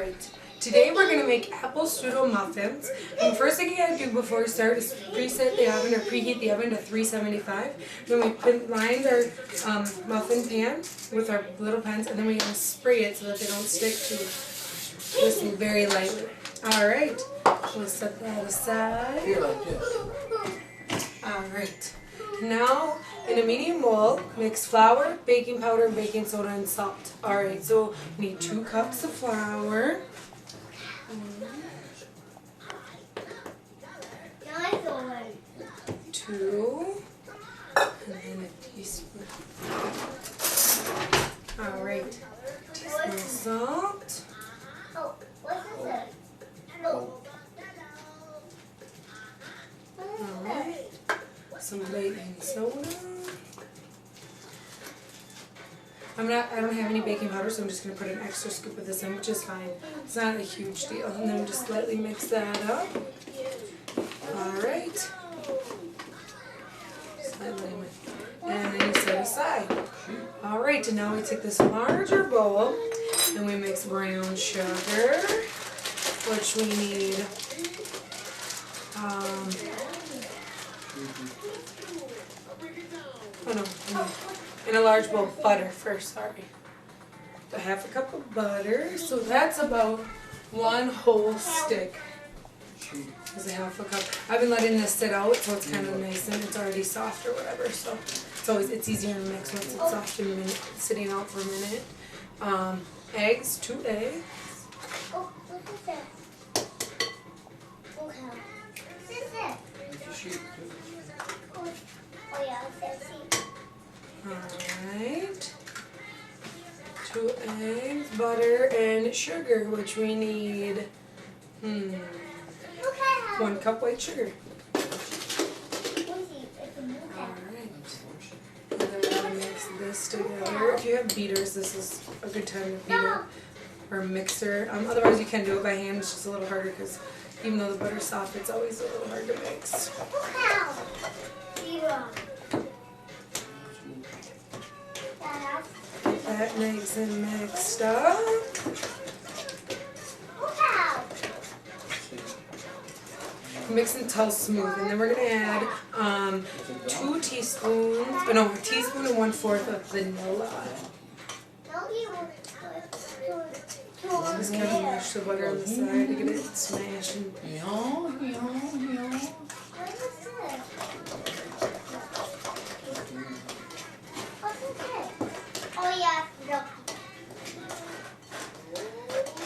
Alright, today we're going to make apple strudel muffins. And the first thing you got to do before we start is preset the oven or preheat the oven to 375. Then we lined our muffin pan with our little pens, and then we're going to spray it so that they don't stick to this very lightly. Alright, we'll set that aside. Here like this. Alright, now in a medium bowl, mix flour, baking powder, baking soda, and salt. Alright, so we need 2 cups of flour. 2, and then a teaspoon. Alright, teaspoon of salt. Oh, what is it? Alright, some baking soda. I don't have any baking powder, so I'm just going to put an extra scoop of this in, which is fine. It's not a huge deal. And then just lightly mix that up. Alright. And then you set aside. Alright, and now we take this larger bowl and we mix brown sugar, which we need in a large bowl of butter first, sorry. A half a cup of butter, so that's about 1 whole stick. Is a half a cup. I've been letting this sit out, so it's kind of nice and it's already soft or whatever. So it's easier to mix once it's soft and sitting out for a minute. Eggs, 2 eggs. Oh, what is that? Okay. What is it? That's a sheep too. Oh yeah, it's a sheep. Alright. 2 eggs, butter, and sugar, which we need 1 cup white sugar. Alright. And then we're going to mix this together. If you have beaters, this is a good time to beat it. Or a mixer. Otherwise you can do it by hand, it's just a little harder because even though the butter's soft, it's always a little hard to mix. That nice and mixed up. Mix until smooth, and then we're going to add 2 teaspoons, a teaspoon and 1/4 of vanilla. Just kind of mash the butter on the side to get it smashed.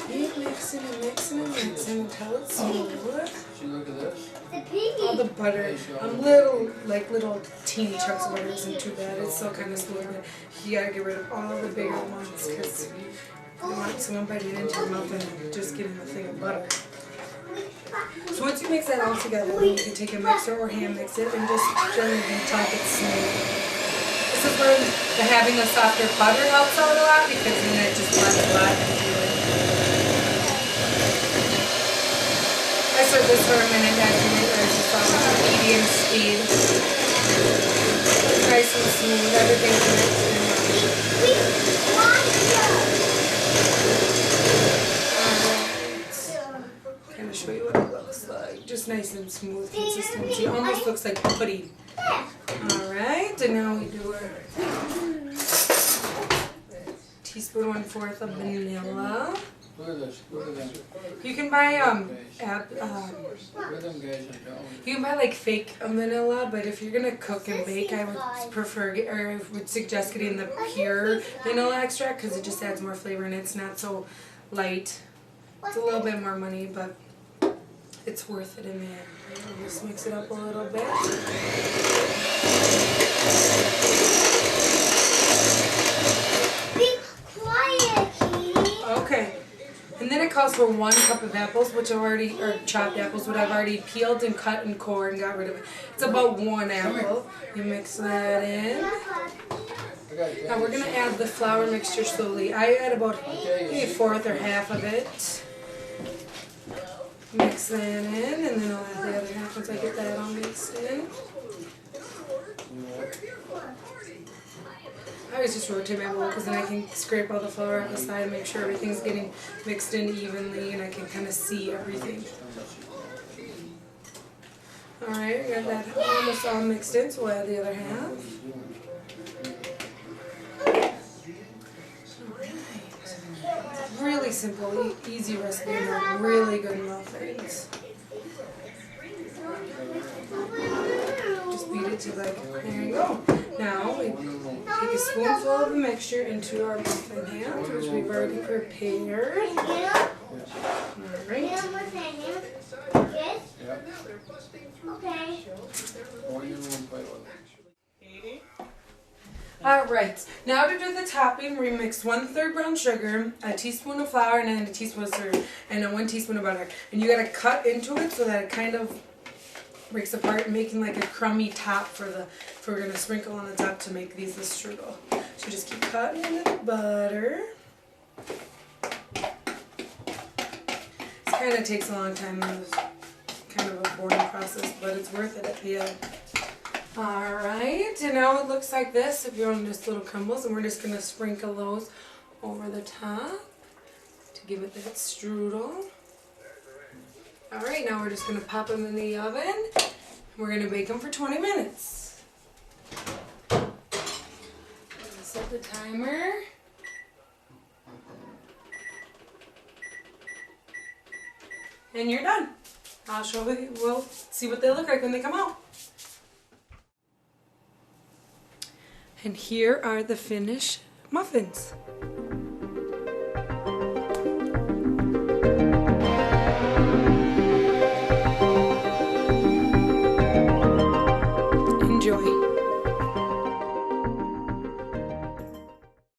Keep mixing and mixing and mixing until it's smooth. See, look at this. All the butter, little teeny chunks of butter isn't too bad. It's still kind of smooth, but you gotta get rid of all the bigger ones because you don't want someone biting into your mouth and just getting a thing of butter. So once you mix that all together, then you can take a mixer or hand mix it and just gently until it gets smooth. This is where having the softer butter helps out a lot because then it just blends a lot easier. I serve this for a minute after just on medium speed. Nice and smooth, everything's mixed in. Alright. Kind of show you what it looks like. Just nice and smooth consistency. Almost looks like pudding. Alright, and now we do our teaspoon 1/4 of vanilla. Look at this. Look at that. You can buy you can buy like fake vanilla, but if you're gonna cook and bake, I would I would suggest getting the pure vanilla extract because it just adds more flavor and it's not so light. It's a little bit more money, but it's worth it in the end. I'll just mix it up a little bit. Be quiet, Kitty. Okay. And then it calls for 1 cup of apples, which I've already, or chopped apples, which I've already peeled and cut and cored and got rid of it. It's about 1 apple. You mix that in. Now we're going to add the flour mixture slowly. I add about a 1/4 or half of it. Mix that in, and then I'll add the other half once I get that all mixed in. I always just rotate my bowl because then I can scrape all the flour off the side and make sure everything's getting mixed in evenly and I can kind of see everything. Alright, I got that almost all mixed in, so we'll add the other half. Alright. Really simple, easy recipe and they're really good muffins. Just beat it to like, there you go. Now we take a spoonful of the mixture into our muffin pans, which we've already prepared. Alright. Yes? Yeah. Okay. Or you won't play with it. Alright, now to do the topping, we mix 1/3 brown sugar, a teaspoon of flour, and then a teaspoon of syrup, and then 1 teaspoon of butter. And you gotta cut into it so that it kind of breaks apart, making like a crummy top for we're gonna sprinkle on the top to make these the strudel. So just keep cutting into the butter. This kind of takes a long time and it's kind of a boring process, but it's worth it at the end. Alright, and now it looks like this if you're on just little crumbles, and we're just gonna sprinkle those over the top to give it that strudel. Alright, now we're just going to pop them in the oven. We're going to bake them for 20 minutes. Set the timer. And you're done. I'll show you, we'll see what they look like when they come out. And here are the finished muffins.